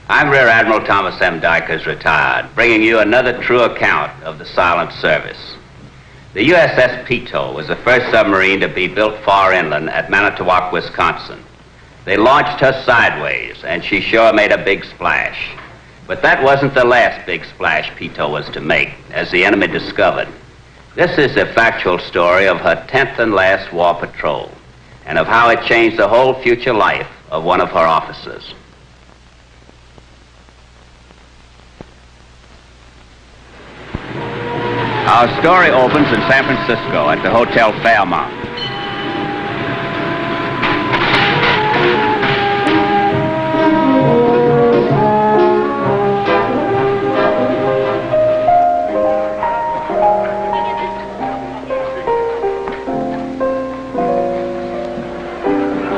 I'm Rear Admiral Thomas M. Dykers, retired, bringing you another true account of the silent service. The USS Peto was the first submarine to be built far inland at Manitowoc, Wisconsin. They launched her sideways, and she sure made a big splash. But that wasn't the last big splash Peto was to make, as the enemy discovered. This is the factual story of her 10th and last war patrol, and of how it changed the whole future life of one of her officers. Our story opens in San Francisco at the Hotel Fairmont.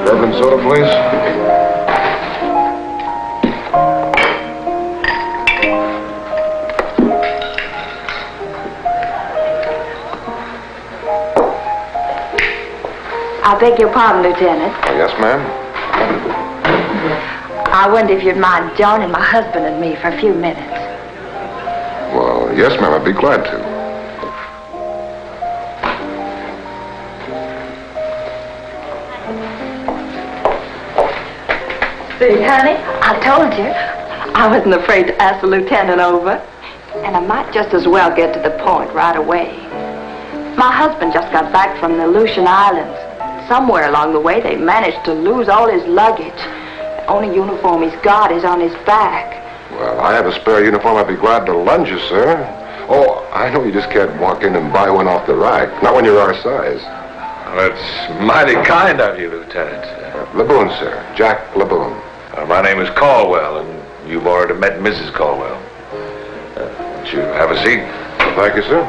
Bourbon soda, please. I beg your pardon, Lieutenant. Yes, ma'am? I wonder if you'd mind joining my husband and me for a few minutes. Well, yes, ma'am. I'd be glad to. See, honey, I told you. I wasn't afraid to ask the lieutenant over. And I might just as well get to the point right away. My husband just got back from the Aleutian Islands. Somewhere along the way, they managed to lose all his luggage. The only uniform he's got is on his back. Well, I have a spare uniform. I'd be glad to lend you, sir. Oh, I know you just can't walk in and buy one off the rack. Not when you're our size. Well, that's mighty kind of you, Lieutenant. Laboon, sir. Jack Laboon. My name is Caldwell, and you've already met Mrs. Caldwell. Won't you have a seat? Thank you, sir.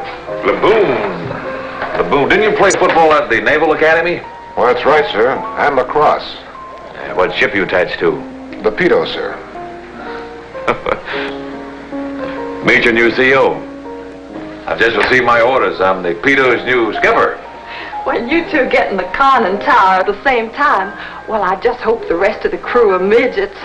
Laboon, didn't you play football at the Naval Academy? Well, that's right, sir. And lacrosse. What ship you attached to? The Peto, sir. Meet your new CO. I've just received my orders. I'm the Peto's new skipper. Well, you two get in the conning tower at the same time. Well, I just hope the rest of the crew are midgets.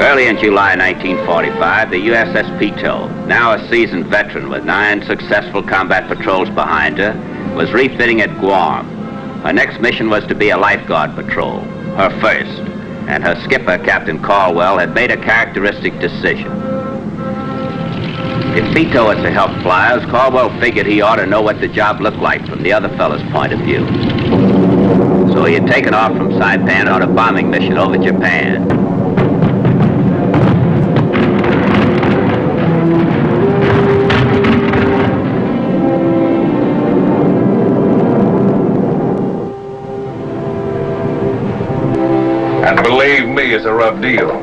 Early in July 1945, the USS Peto, now a seasoned veteran with 9 successful combat patrols behind her, was refitting at Guam. Her next mission was to be a lifeguard patrol, her first, and her skipper, Captain Caldwell, had made a characteristic decision. If Peto was to help flyers, Caldwell figured he ought to know what the job looked like from the other fellow's point of view. So he had taken off from Saipan on a bombing mission over Japan. And believe me, it's a rough deal.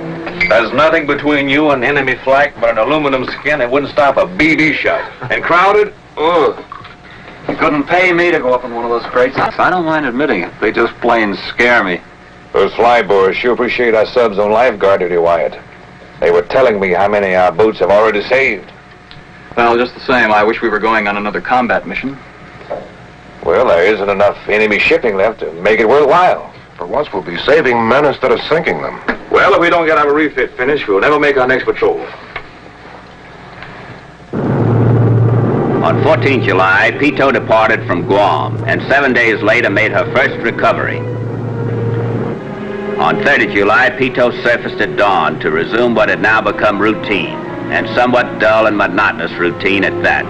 There's nothing between you and enemy flak but an aluminum skin that wouldn't stop a BB shot. And crowded? Ugh. You couldn't pay me to go up in one of those crates. I don't mind admitting it. They just plain scare me. Those flyboys sure appreciate our subs on lifeguard duty, Wyatt. They were telling me how many our boats have already saved. Well, just the same, I wish we were going on another combat mission. Well, there isn't enough enemy shipping left to make it worthwhile. For once, we'll be saving men instead of sinking them. Well, if we don't get our refit finished, we'll never make our next patrol. On 14 July, Peto departed from Guam, and 7 days later made her first recovery. On 30 July, Peto surfaced at dawn to resume what had now become routine, and somewhat dull and monotonous routine at that.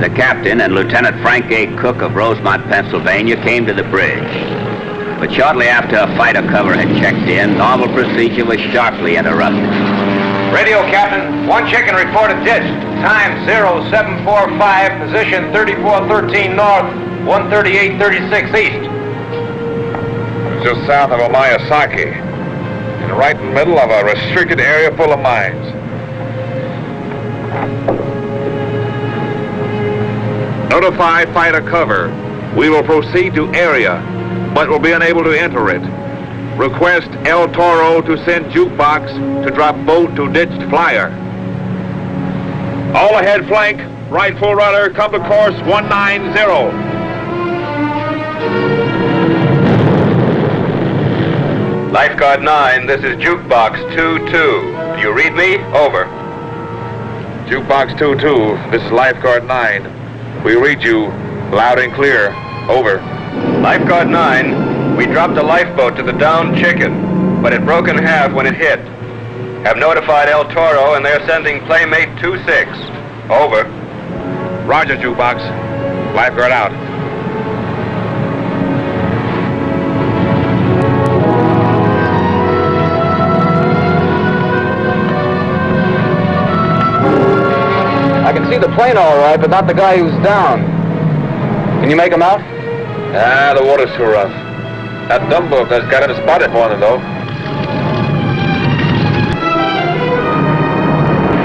The captain and Lieutenant Frank A. Cook of Rosemont, Pennsylvania, came to the bridge. But shortly after a fighter cover had checked in, normal procedure was sharply interrupted. Radio, Captain. One chicken reported ditched. Time 0745, position 3413 north, 13836 east. Just south of Omayasaki, and right in the middle of a restricted area full of mines. Notify fighter cover. We will proceed to area, but will be unable to enter it. Request El Toro to send jukebox to drop boat to ditched flyer. All ahead flank, right full rudder, come to course 190. Lifeguard 9, this is Jukebox 22. Do you read me? Over. Jukebox 22, this is Lifeguard 9. We read you loud and clear. Over. Lifeguard 9, we dropped a lifeboat to the downed chicken, but it broke in half when it hit. Have notified El Toro, and they're sending Playmate 26. Over. Roger, Jukebox. Lifeguard out. I can see the plane all right, but not the guy who's down. Can you make him out? Ah, the water's too rough. That dumb boat has got him spotted for them, though.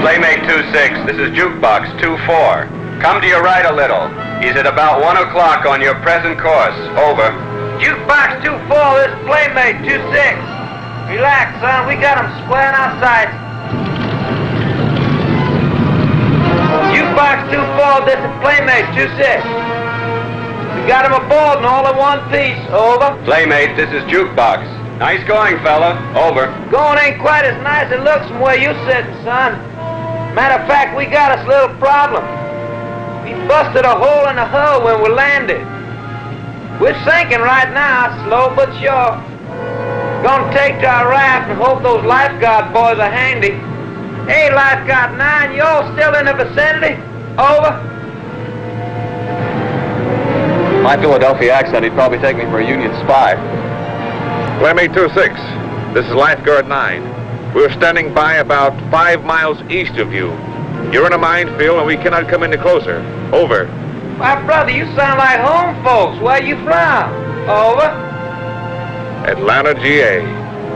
Playmate 26, this is Jukebox 24. Come to your right a little. He's at about 1 o'clock on your present course. Over. Jukebox 24, this is Playmate 26. Relax, son. We got him square in our sights. Jukebox 24, this is Playmate 26. We got him aboard and all in one piece. Over. Playmate, this is Jukebox. Nice going, fella. Over. Going ain't quite as nice as it looks from where you're sitting, son. Matter of fact, we got us a little problem. We busted a hole in the hull when we landed. We're sinking right now, slow but sure. Gonna take to our raft and hope those lifeguard boys are handy. Hey, Lifeguard 9, you all still in the vicinity? Over. My Philadelphia accent, he'd probably take me for a Union spy. Playmate 26, this is Lifeguard 9. We're standing by about 5 miles east of you. You're in a minefield and we cannot come any closer. Over. My brother, you sound like home folks. Where you from? Over. Atlanta, GA.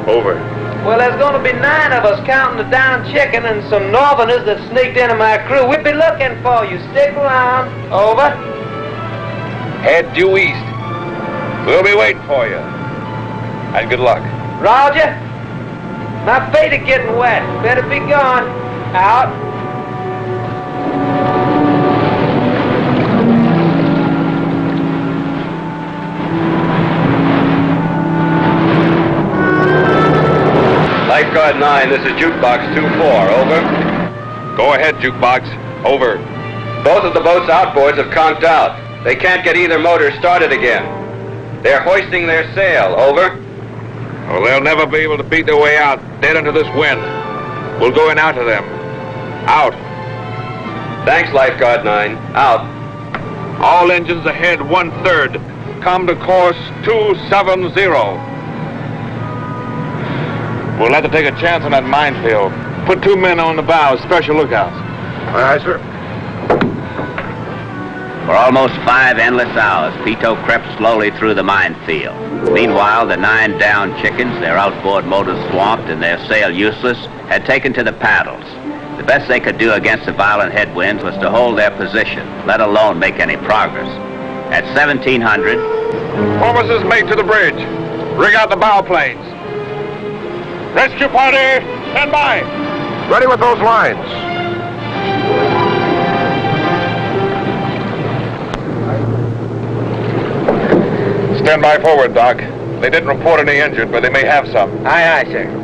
Over. Well, there's going to be 9 of us counting the downed chicken and some northerners that sneaked into my crew. We'll be looking for you. Stick around. Over. Head due east. We'll be waiting for you. And good luck. Roger. My feet are getting wet. Better be gone. Out. Lifeguard 9, this is Jukebox 24. Over. Go ahead, Jukebox. Over. Both of the boat's outboards have conked out. They can't get either motor started again. They're hoisting their sail. Over. Well, they'll never be able to beat their way out dead into this wind. We'll go in after them. Out. Thanks, Lifeguard 9. Out. All engines ahead 1/3. Come to course 270. We'll have to take a chance on that minefield. Put 2 men on the bow, special lookouts. Aye, sir. For almost 5 endless hours, Peto crept slowly through the minefield. Meanwhile, the 9 downed chickens, their outboard motors swamped and their sail useless, had taken to the paddles. The best they could do against the violent headwinds was to hold their position, let alone make any progress. At 1700... Officers made to the bridge. Rig out the bow planes. Rescue party, stand by. Ready with those lines. Stand by forward, Doc. They didn't report any injured, but they may have some. Aye, aye, sir.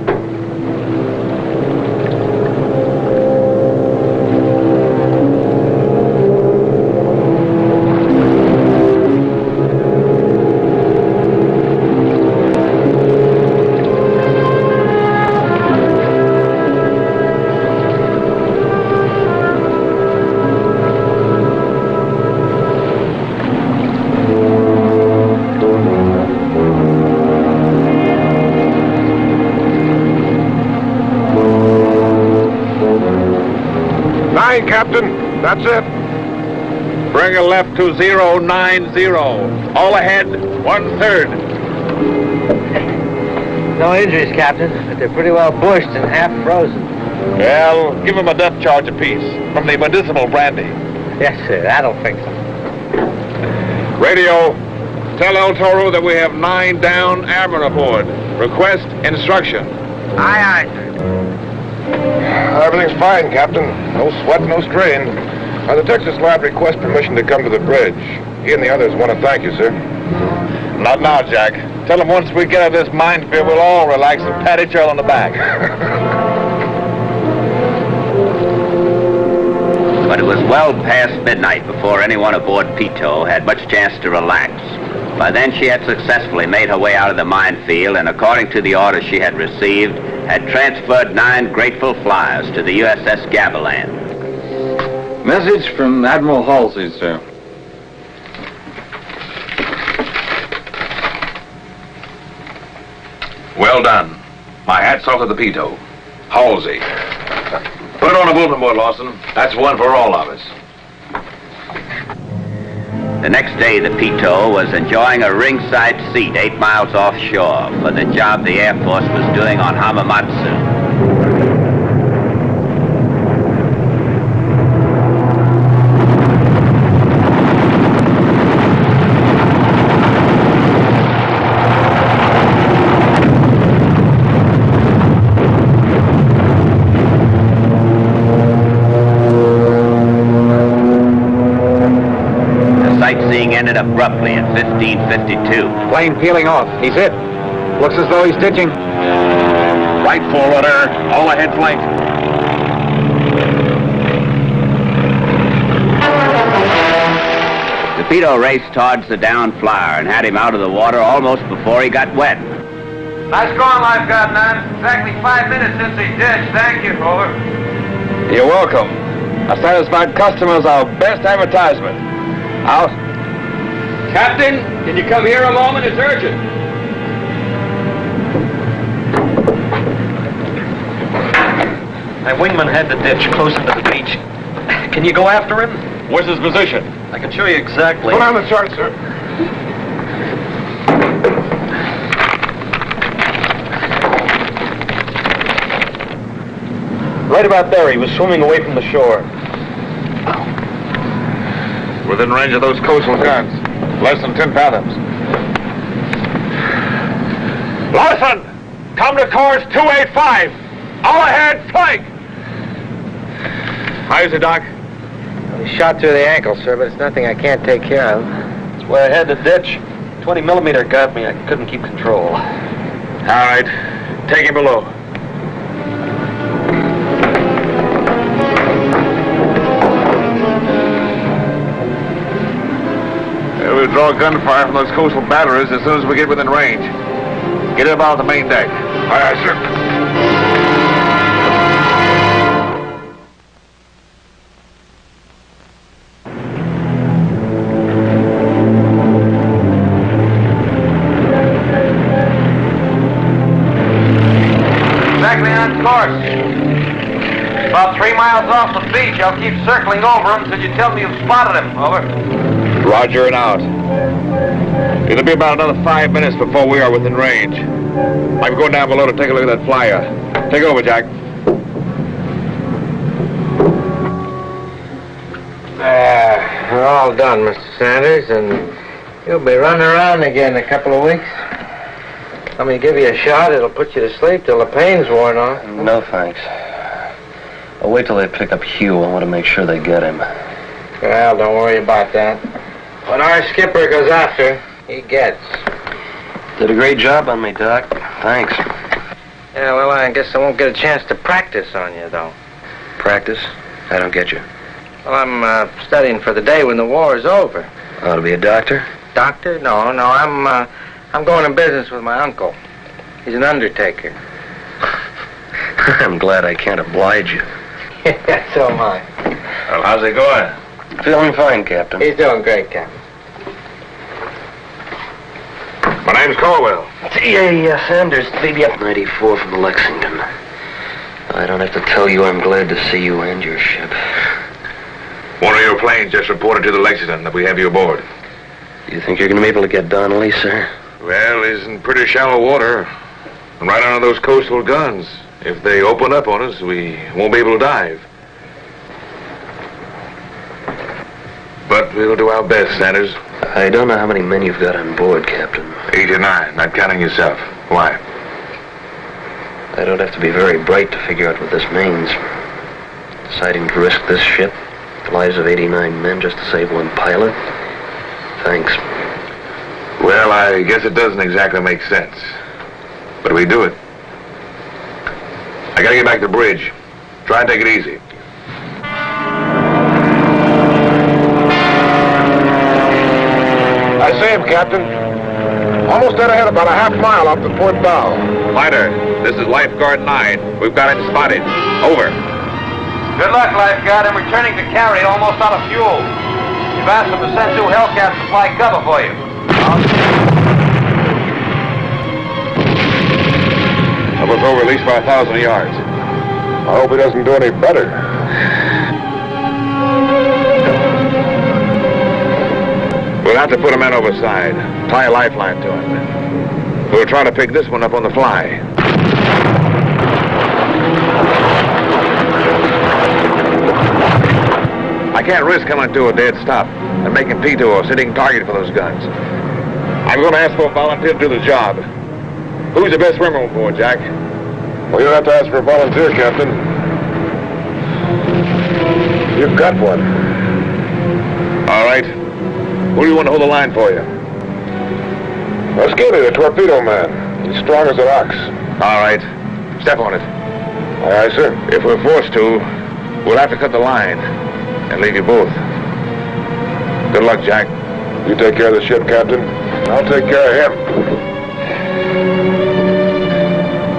Captain. That's it. Bring a left to 090. All ahead, 1/3. No injuries, Captain, but they're pretty well bushed and half frozen. Well, give them a death charge apiece from the medicinal brandy. Yes, sir. That'll fix them. Radio, tell El Toro that we have 9 down airmen aboard. Request instruction. Aye, aye, sir. Everything's fine, Captain. No sweat, no strain. The Texas lab requests permission to come to the bridge. He and the others want to thank you, sir. Not now, Jack. Tell them once we get out of this minefield, we'll all relax and pat each other on the back. But it was well past midnight before anyone aboard Peto had much chance to relax. By then, she had successfully made her way out of the minefield and, according to the orders she had received, had transferred 9 grateful flyers to the USS Gavilan. Message from Admiral Halsey, sir. Well done. My hat's off to the Peto. Halsey. Put it on a bulletin board, Lawson. That's one for all of us. The next day, the Peto was enjoying a ringside seat 8 miles offshore for the job the Air Force was doing on Hamamatsu. Ended abruptly at 1552. Plane peeling off. He's hit. Looks as though he's ditching. Right forwarder. All ahead flank. The Peto raced towards the downed flyer and had him out of the water almost before he got wet. Nice going, Lifeguard 9. Exactly 5 minutes since he ditched. Thank you, over. You're welcome. A satisfied customer is our best advertisement. Out. Captain, can you come here a moment? It's urgent. My wingman had the ditch close into the beach. Can you go after him? Where's his position? I can show you exactly. Put on the chart, sir. Right about there. He was swimming away from the shore. Within range of those coastal guns. Less than 10 fathoms. Lawson! Come to course 285! All ahead, flank! How is it, Doc? He shot through the ankle, sir, but it's nothing I can't take care of. It's where I had the ditch. 20 millimeter got me. I couldn't keep control. All right. Take him below. We'll draw gunfire from those coastal batteries as soon as we get within range. Get him out of the main deck. Aye, aye, sir. Exactly on course. About 3 miles off the beach. I'll keep circling over him until you tell me you've spotted him. Over. Roger and out. It'll be about another 5 minutes before we are within range. I'm going down below to take a look at that flyer. Take over, Jack. We're all done, Mr. Sanders, and you'll be running around again in a couple of weeks. Let me give you a shot. It'll put you to sleep till the pain's worn off. No, thanks. I'll wait till they pick up Hugh. I want to make sure they get him. Well, don't worry about that. When our skipper goes after, he gets. Did a great job on me, Doc. Thanks. Yeah, well, I guess I won't get a chance to practice on you, though. Practice? I don't get you. Well, I'm studying for the day when the war is over. Ought to be a doctor? Doctor? No, I'm going in business with my uncle. He's an undertaker. I'm glad I can't oblige you. So am I. Well, how's it going? Feeling fine, Captain. He's doing great, Captain. My name's Caldwell. T.A. Sanders, BB 94 from the Lexington. I don't have to tell you I'm glad to see you and your ship. One of your planes just reported to the Lexington that we have you aboard. Do you think you're going to be able to get Donnelly, sir? Well, he's in pretty shallow water. And right under those coastal guns. If they open up on us, we won't be able to dive. But we'll do our best, Sanders. I don't know how many men you've got on board, Captain. 8 or 9, not counting yourself. Why? I don't have to be very bright to figure out what this means. Deciding to risk this ship, the lives of 89 men just to save one pilot? Thanks. Well, I guess it doesn't exactly make sense. But we do it. I gotta get back to the bridge. Try and take it easy. I see him, Captain. Almost dead ahead, about a half mile off the port bow. Fighter, this is Lifeguard 9. We've got him spotted. Over. Good luck, Lifeguard. I'm returning to carry, almost out of fuel. You've asked them to send 2 Hellcats to supply cover for you. I was over at least by 1,000 yards. I hope he doesn't do any better. We'll have to put a man overside. Tie a lifeline to him. We'll try to pick this one up on the fly. I can't risk coming to a dead stop and making Peto a sitting target for those guns. I'm going to ask for a volunteer to do the job. Who's the best swimmer on board, Jack? Well, you'll have to ask for a volunteer, Captain. You've got one. All right. Who do you want to hold the line for you? Well, Skinny, the torpedo man. He's strong as an ox. All right. Step on it. Aye, aye, sir. If we're forced to, we'll have to cut the line and leave you both. Good luck, Jack. You take care of the ship, Captain. I'll take care of him.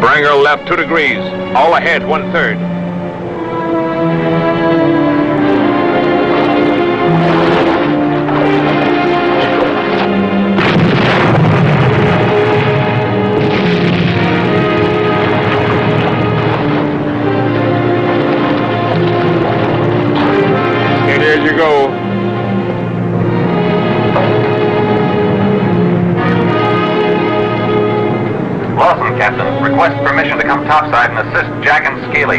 Bring her left 2 degrees. All ahead 1/3. Steady as you go. Lawson, Captain. Request permission to come topside and assist Jack and Skeely.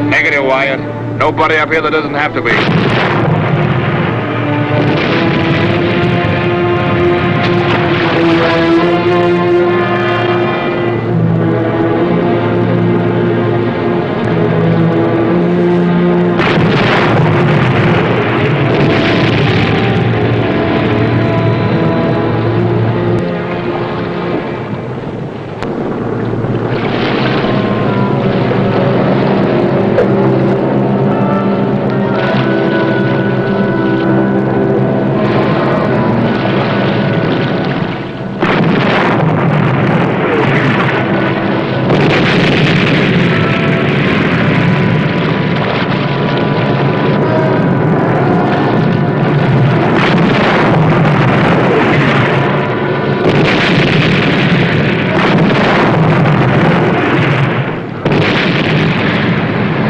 Negative, Wyatt. Nobody up here that doesn't have to be.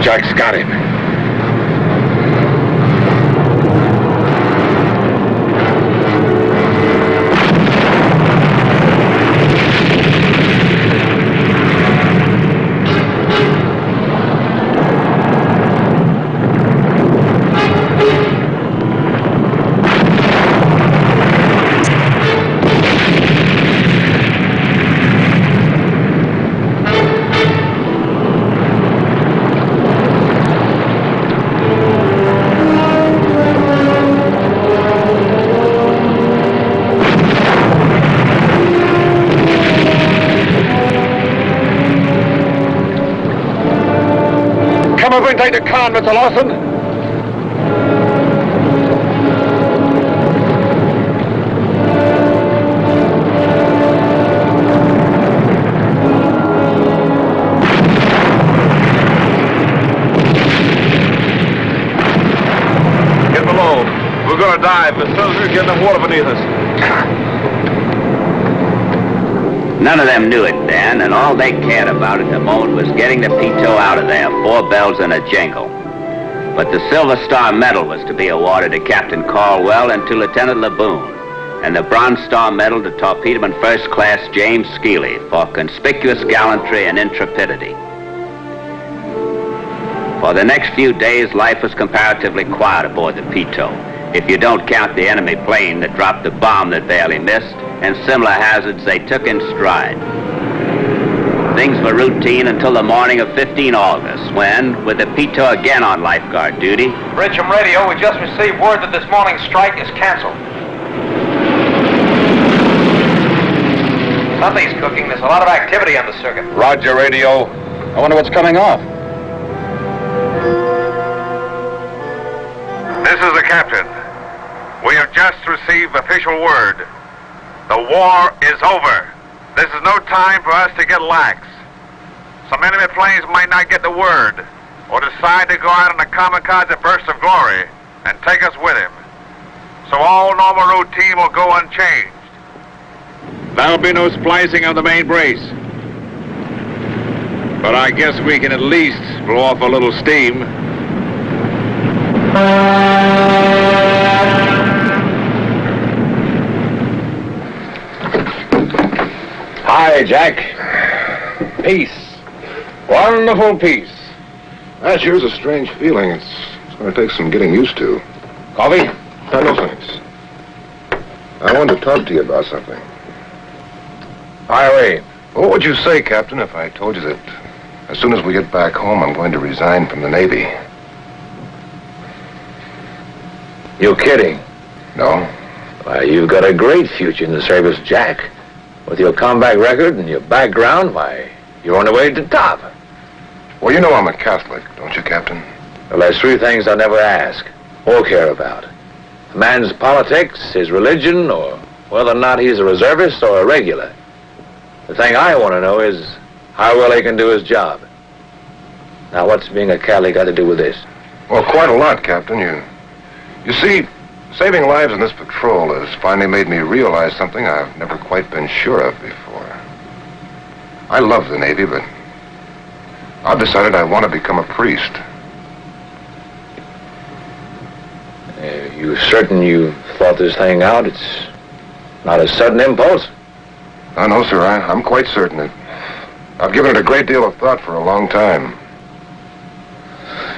Jack's got him. Come over and take the con, Mr. Lawson. Get below. We're going to dive as soon as we get enough water beneath us. None of them knew it then, and all they cared about at the moment was getting the Peto out of there, 4 bells and a jingle. But the Silver Star Medal was to be awarded to Captain Caldwell and to Lieutenant Laboon, and the Bronze Star Medal to Torpedoman First Class James Skeely for conspicuous gallantry and intrepidity. For the next few days, life was comparatively quiet aboard the Peto, if you don't count the enemy plane that dropped the bomb that barely missed, and similar hazards they took in stride. Things were routine until the morning of 15 August, when, with the Peto again on lifeguard duty... Bridgeham Radio, we just received word that this morning's strike is canceled. Something's cooking. There's a lot of activity on the circuit. Roger, radio. I wonder what's coming off. This is the captain. We have just received official word. The war is over. This is no time for us to get lax. Some enemy planes might not get the word or decide to go out on a kamikaze burst of glory and take us with him. So all normal routine will go unchanged. There'll be no splicing of the main brace. But I guess we can at least blow off a little steam. Hi, Jack. Peace. Wonderful peace. That sure's a strange feeling. It's going to take some getting used to. Coffee? No, thanks. I wanted to talk to you about something. Fire away. What would you say, Captain, if I told you that as soon as we get back home, I'm going to resign from the Navy? You're kidding. No? Why, you've got a great future in the service, Jack. With your combat record and your background, why, you're on the way to the top. Well, you know I'm a Catholic, don't you, Captain? Well, there's three things I never ask or care about. A man's politics, his religion, or whether or not he's a reservist or a regular. The thing I want to know is how well he can do his job. Now, what's being a Catholic got to do with this? Well, quite a lot, Captain. You see, saving lives in this patrol has finally made me realize something I've never quite been sure of before. I love the Navy, but I've decided I want to become a priest. You certain you thought this thing out? It's not a sudden impulse? Oh, no, sir. I'm quite certain that I've given it a great deal of thought for a long time.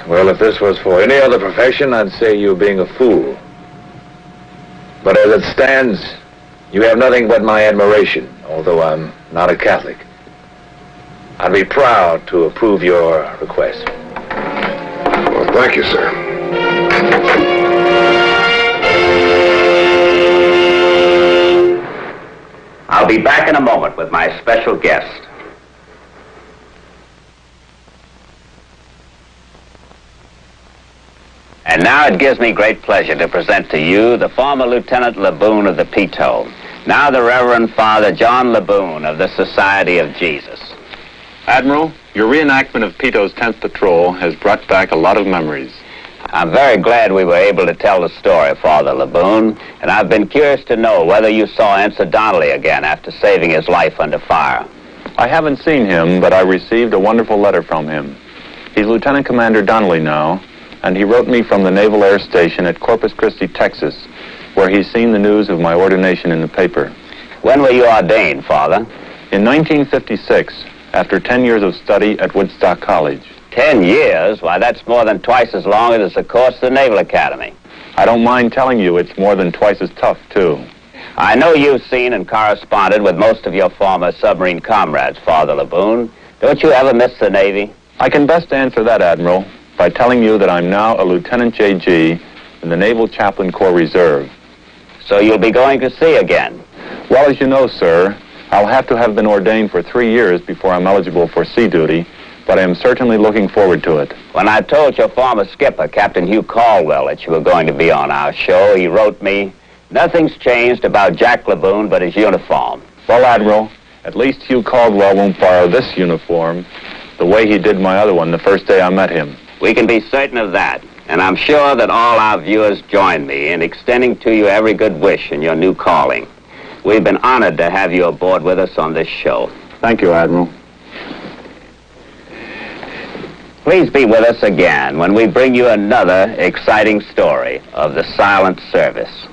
Well, if this was for any other profession, I'd say you're being a fool. But as it stands, you have nothing but my admiration, although I'm not a Catholic. I'd be proud to approve your request. Well, thank you, sir. I'll be back in a moment with my special guest. And now it gives me great pleasure to present to you the former Lieutenant Laboon of the Peto, now the Reverend Father John Laboon of the Society of Jesus. Admiral, your reenactment of Peto's 10th Patrol has brought back a lot of memories. I'm very glad we were able to tell the story, Father Laboon, and I've been curious to know whether you saw Ensign Donnelly again after saving his life under fire. I haven't seen him, but I received a wonderful letter from him. He's Lieutenant Commander Donnelly now, and he wrote me from the Naval Air Station at Corpus Christi, Texas, where he's seen the news of my ordination in the paper. When were you ordained, Father? In 1956, after 10 years of study at Woodstock College. 10 years? Why, that's more than twice as long as the course of the Naval Academy. I don't mind telling you it's more than twice as tough, too. I know you've seen and corresponded with most of your former submarine comrades, Father Laboon. Don't you ever miss the Navy? I can best answer that, Admiral, by telling you that I'm now a Lieutenant J.G. in the Naval Chaplain Corps Reserve. So you'll be going to sea again? Well, as you know, sir, I'll have to have been ordained for 3 years before I'm eligible for sea duty, but I am certainly looking forward to it. When I told your former skipper, Captain Hugh Caldwell, that you were going to be on our show, he wrote me, "Nothing's changed about Jack Laboon but his uniform." Well, Admiral, at least Hugh Caldwell won't borrow this uniform the way he did my other one the first day I met him. We can be certain of that, and I'm sure that all our viewers join me in extending to you every good wish in your new calling. We've been honored to have you aboard with us on this show. Thank you, Admiral. Please be with us again when we bring you another exciting story of the silent service.